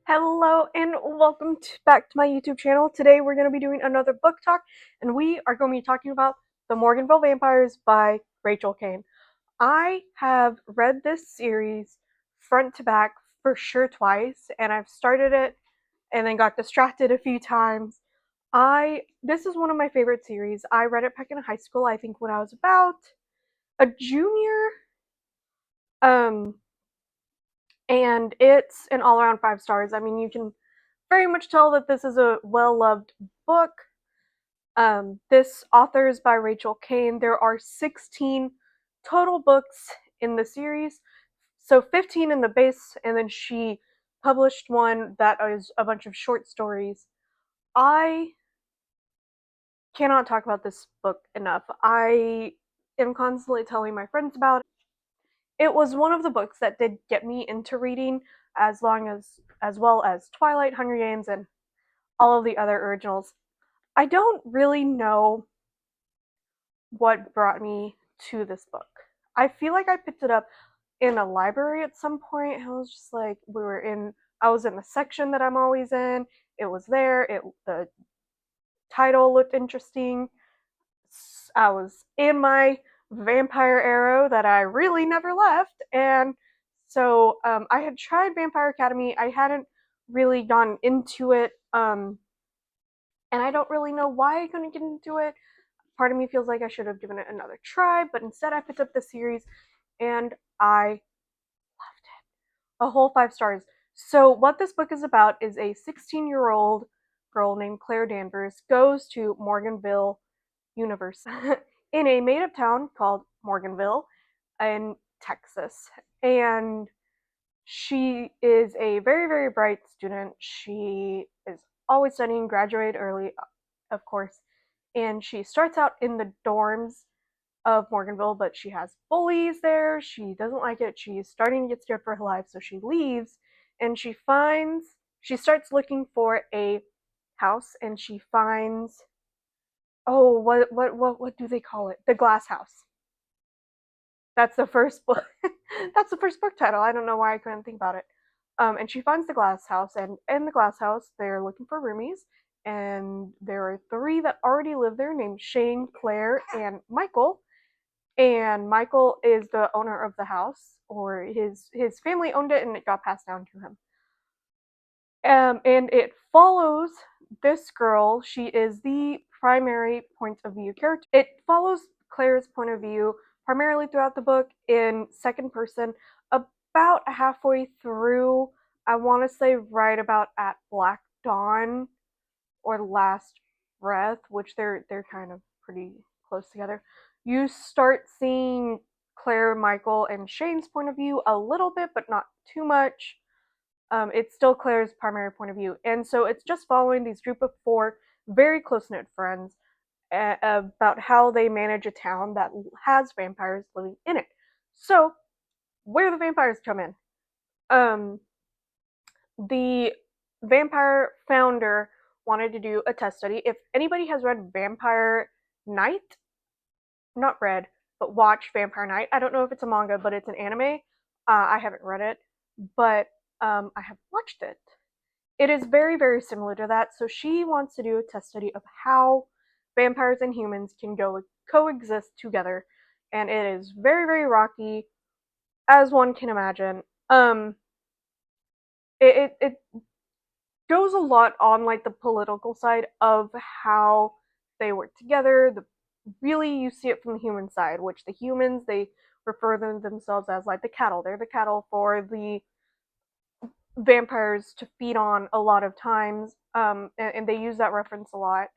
Hello and welcome back to my YouTube channel. Today we're going to be doing another book talk, and we are going to be talking about The Morganville Vampires by Rachel Caine. I have read this series front to back for sure twice, and I've started it and then got distracted a few times. This is one of my favorite series. I read it back in high school, I think when I was about a junior. Um and it's an all-around 5 stars. I mean, you can very much tell that this is a well-loved book. This author is by Rachel Caine. There are 16 total books in the series, so 15 in the base, and then she published one that is a bunch of short stories. I cannot talk about this book enough. I am constantly telling my friends about it. It was one of the books that did get me into reading, as well as Twilight, Hunger Games, and all of the other originals. I don't really know what brought me to this book. I feel like I picked it up in a library at some point. I was just like, I was in the section that I'm always in. It was there. The title looked interesting. I was in my vampire era that I really never left, and so I had tried Vampire Academy. I hadn't really gone into it, and I don't really know why I couldn't get into it. Part of me feels like I should have given it another try, but instead I picked up the series and I loved it. A whole 5 stars. So, what this book is about is a 16-year-old girl named Claire Danvers goes to Morganville University in a made up town called Morganville in Texas. And she is a very, very bright student. She is always studying, graduated early, of course, and she starts out in the dorms of Morganville, but she has bullies there. She doesn't like it. She's starting to get scared for her life, so she leaves and she starts looking for a house, and she finds, oh, what do they call it? The Glass House. That's the first book. That's the first book title. I don't know why I couldn't think about it. And she finds the Glass House, and in the Glass House, they're looking for roomies, and there are 3 that already live there, named Shane, Claire, and Michael. And Michael is the owner of the house, or his family owned it, and it got passed down to him. And it follows this girl. She is the primary point of view character. It follows Claire's point of view primarily throughout the book in second person. About halfway through, I want to say right about at Black Dawn or Last Breath, which they're kind of pretty close together, you start seeing Claire, Michael, and Shane's point of view a little bit, but not too much. It's still Claire's primary point of view, and so it's just following these group of 4 very close-knit friends about how they manage a town that has vampires living in it. So, where the vampires come in? The vampire founder wanted to do a test study. If anybody has read Vampire Night, not read, but watch Vampire Night. I don't know if it's a manga, but it's an anime. I haven't read it, but I have watched it. It is very, very similar to that. So she wants to do a test study of how vampires and humans can coexist together, and it is very, very rocky, as one can imagine. It goes a lot on like the political side of how they work together. Really, you see it from the human side, which the humans, they refer to themselves as like the cattle. They're the cattle for the vampires to feed on a lot of times, and they use that reference a lot.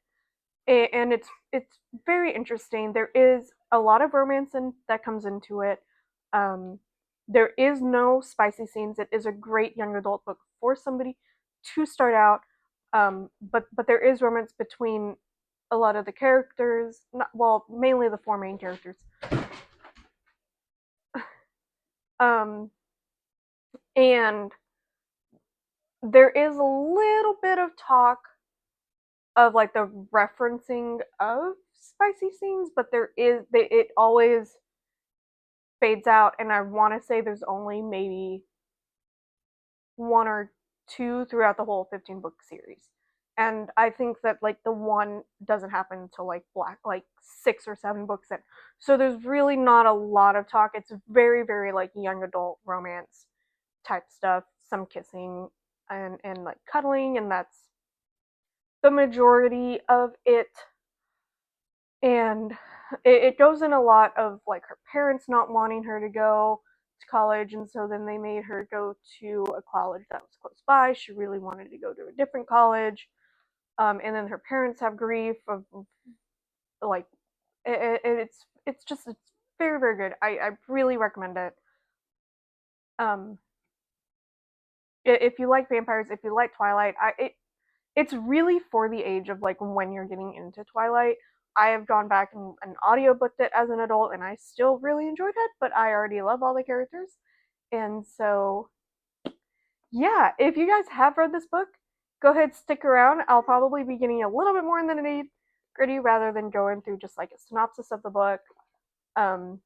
And it's very interesting. There is a lot of romance that comes into it. There is no spicy scenes. It is a great young adult book for somebody to start out. But there is romance between a lot of the characters. Not, well, mainly the four main characters. Um, and there is a little bit of talk of like the referencing of spicy scenes, but it always fades out, and I want to say there's only maybe one or two throughout the whole 15 book series. And I think that like the one doesn't happen until like 6 or 7 books in. So there's really not a lot of talk. It's very like young adult romance type stuff, some kissing and like cuddling, and that's the majority of it. And it goes in a lot of like her parents not wanting her to go to college, and so then they made her go to a college that was close by. She really wanted to go to a different college, and then her parents have grief of like it's very good. I really recommend it. Um, if you like vampires, if you like Twilight, it's really for the age of like when you're getting into Twilight. I have gone back and audiobooked it as an adult, and I still really enjoyed it, but I already love all the characters. And so, yeah, if you guys have read this book, go ahead, stick around. I'll probably be getting a little bit more in the nitty gritty rather than going through just like a synopsis of the book. Um,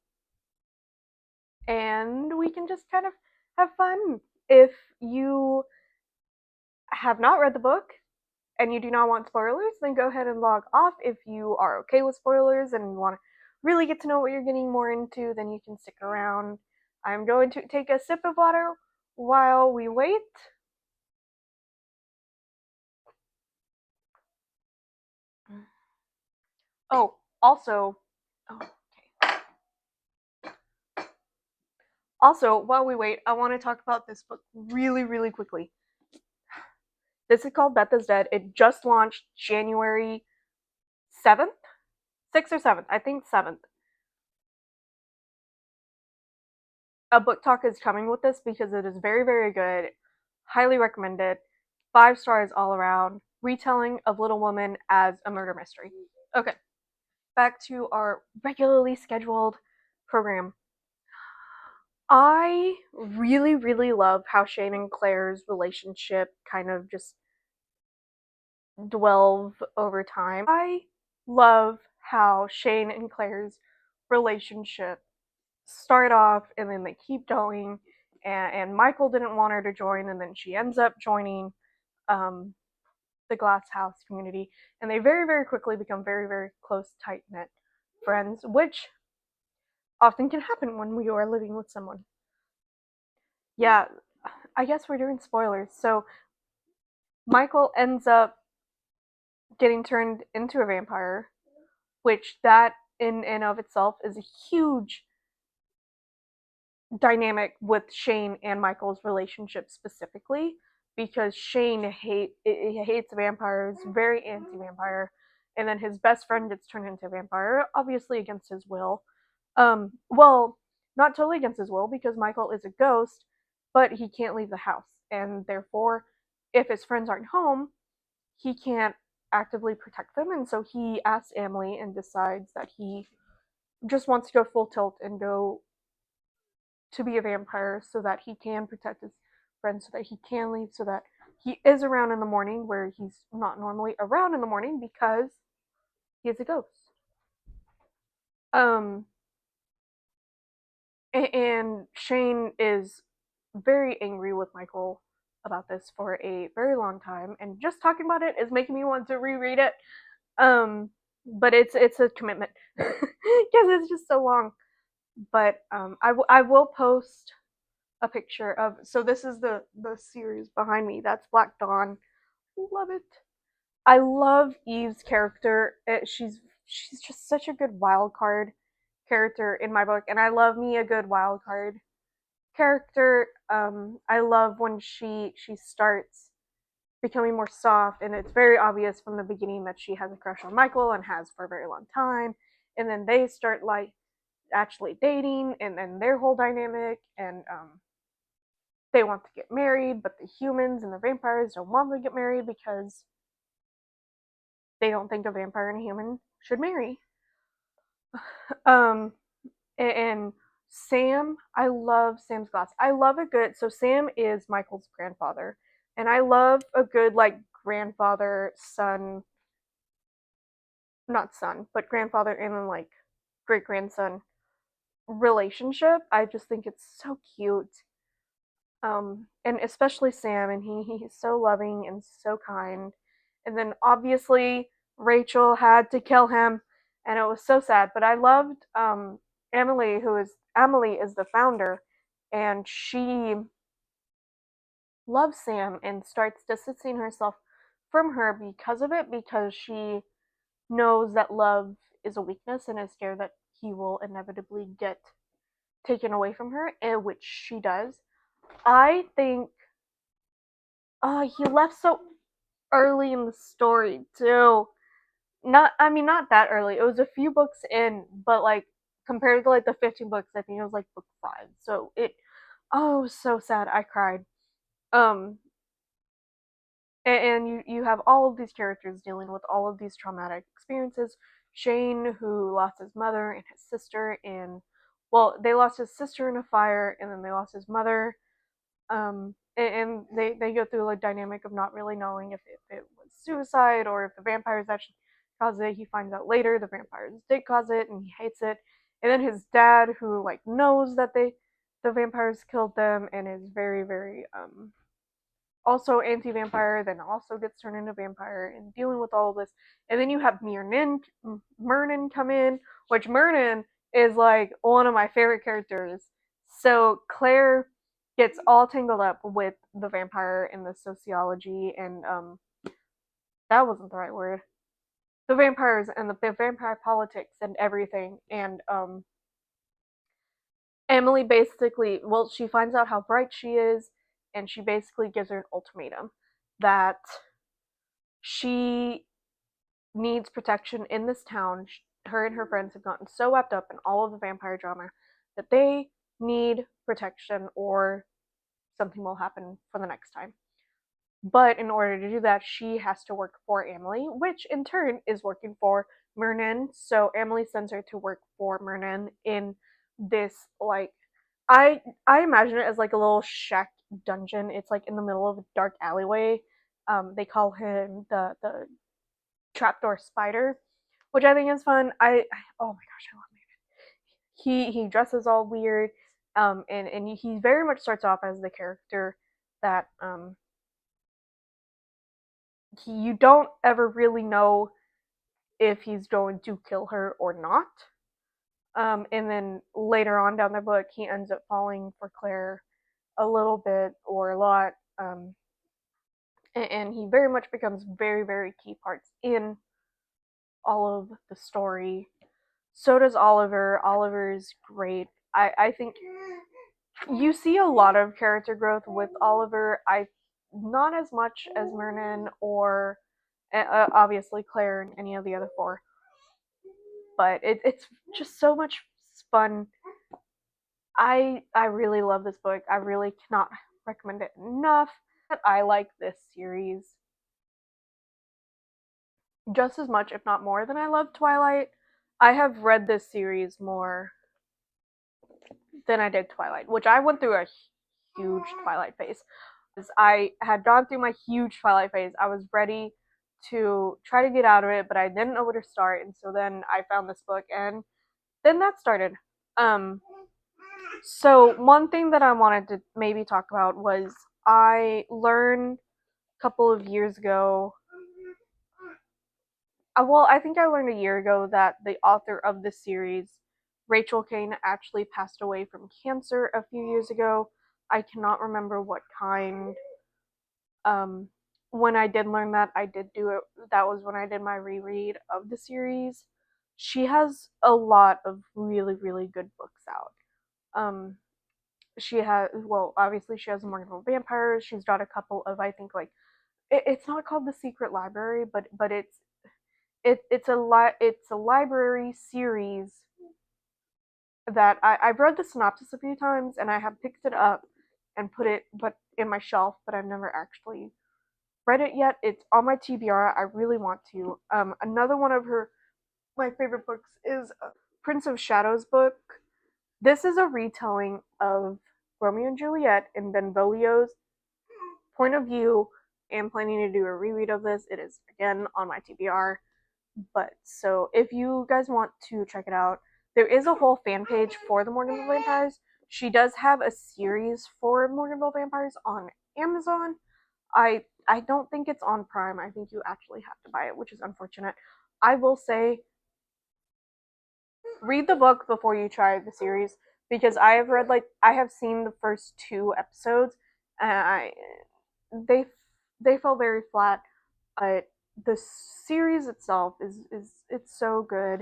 and we can just kind of have fun. If you have not read the book, and you do not want spoilers, then go ahead and log off. If you are okay with spoilers and want to really get to know what you're getting more into, then you can stick around. I'm going to take a sip of water while we wait. Oh, also, oh, okay. Also, while we wait, I want to talk about this book really quickly. This is called Beth is Dead. It just launched January 7th? 6th or 7th? I think 7th. A book talk is coming with this because it is very good. Highly recommend it. 5 stars all around. Retelling of Little Woman as a murder mystery. Okay, back to our regularly scheduled program. I really love how Shane and Claire's relationship kind of just delve over time. I love how Shane and Claire's relationship start off and then they keep going, and Michael didn't want her to join, and then she ends up joining um, the Glass House community, and they very quickly become very close, tight knit friends, which often can happen when we are living with someone. Yeah, I guess we're doing spoilers. So Michael ends up getting turned into a vampire, which that in and of itself is a huge dynamic with Shane and Michael's relationship specifically, because Shane hates vampires, very anti-vampire, and then his best friend gets turned into a vampire, obviously against his will. Well, not totally against his will, because Michael is a ghost, but he can't leave the house, and therefore, if his friends aren't home, he can't actively protect them, and so he asks Emily and decides that he just wants to go full tilt and go to be a vampire so that he can protect his friends, so that he can leave, so that he is around in the morning where he's not normally around in the morning because he is a ghost. Um, and Shane is very angry with Michael about this for a very long time, and just talking about it is making me want to reread it. But it's a commitment because it's just so long. But I will post a picture of, so this is the series behind me. That's Black Dawn. Love it. I love Eve's character. She's just such a good wild card character in my book, and I love me a good wild card character. I love when she starts becoming more soft, and it's very obvious from the beginning that she has a crush on Michael and has for a very long time, and then they start like actually dating, and then their whole dynamic, and they want to get married, but the humans and the vampires don't want to get married because they don't think a vampire and a human should marry. Um, and Sam, I love Sam's glass. I love a good. So Sam is Michael's grandfather, and I love a good like grandfather son, not son, but grandfather and then like great grandson relationship. I just think it's so cute. And especially Sam, and he's so loving and so kind. And then obviously Rachel had to kill him, and it was so sad. But I loved Emily is the founder, and she loves Sam and starts distancing herself from her because of it, because she knows that love is a weakness and is scared that he will inevitably get taken away from her, and which she does. I think he left so early in the story too. Not that early. It was a few books in, but like compared to like the 15 books, I think it was like book 5. So it was so sad. I cried. Um and you have all of these characters dealing with all of these traumatic experiences. Shane, who lost his mother and his sister in, well, they lost his sister in a fire, and then they lost his mother. And they go through a dynamic of not really knowing if it was suicide or if the vampires actually caused it. He finds out later the vampires did cause it, and he hates it. And then his dad, who like knows that the vampires killed them, and is very very also anti-vampire, then also gets turned into vampire and dealing with all of this. And then you have Myrnin come in, which Myrnin is like one of my favorite characters. So Claire gets all tangled up with the vampire and the sociology and that wasn't the right word. The vampires and the vampire politics and everything. And Emily basically, well, she finds out how bright she is, and she basically gives her an ultimatum that she needs protection in this town. Her and her friends have gotten so wrapped up in all of the vampire drama that they need protection or something will happen for the next time. But in order to do that, she has to work for Emily, which in turn is working for Myrnin. So Emily sends her to work for Myrnin in this like I imagine it as like a little shack dungeon. It's like in the middle of a dark alleyway. They call him the trapdoor spider, which I think is fun. Oh my gosh, I love him. He dresses all weird, and he very much starts off as the character that you don't ever really know if he's going to kill her or not. And then later on down the book, he ends up falling for Claire a little bit or a lot. And he very much becomes very, very key parts in all of the story. So does Oliver. Oliver's great. I think you see a lot of character growth with Oliver. I not as much as Myrnin or obviously Claire and any of the other four, but it's just so much fun. I really love this book. I really cannot recommend it enough. I like this series just as much, if not more, than I love Twilight. I have read this series more than I did Twilight, which I went through a huge Twilight phase. I had gone through my huge Twilight phase. I was ready to try to get out of it, but I didn't know where to start, and so then I found this book, and then that started. So one thing that I wanted to maybe talk about was I learned a couple of years ago. Well, I think I learned a year ago that the author of this series, Rachel Kane, actually passed away from cancer a few years ago. I cannot remember what kind. Um, when I did learn that, I did do it. That was when I did my reread of the series. She has a lot of really, really good books out. She has, well, obviously she has MORGANVILLE Vampires. She's got a couple of, I think, like it's not called The Secret Library, but it's a library series that I've read the synopsis a few times, and I have picked it up and put it in my shelf, but I've never actually read it yet. It's on my TBR. I really want to. Another one of my favorite books is Prince of Shadows book. This is a retelling of Romeo and Juliet in Benvolio's point of view. I'm planning to do a reread of this. It is again on my TBR. But so if you guys want to check it out, there is a whole fan page for the Morganville Vampires. She does have a series for Morganville Vampires on Amazon. I don't think it's on Prime. I think you actually have to buy it, which is unfortunate. I will say read the book before you try the series because I have seen the first two episodes and they they felt very flat, but the series itself is it's so good.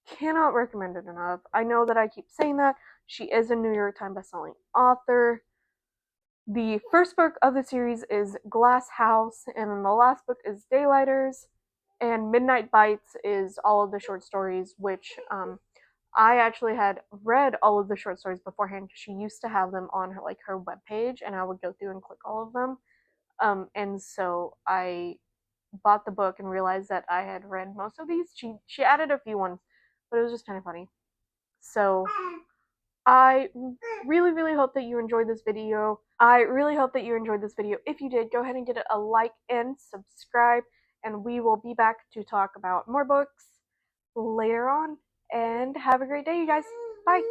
Cannot recommend it enough. I know that I keep saying that. She is a New York Times bestselling author. The first book of the series is Glass House, and then the last book is Daylighters, and Midnight Bites is all of the short stories, which I actually had read all of the short stories beforehand because she used to have them on her webpage, and I would go through and click all of them. And so I bought the book and realized that I had read most of these. She added a few ones, but it was just kind of funny. So I really, really hope that you enjoyed this video. I really hope that you enjoyed this video. If you did, go ahead and give it a like and subscribe, and we will be back to talk about more books later on. And have a great day, you guys. Bye.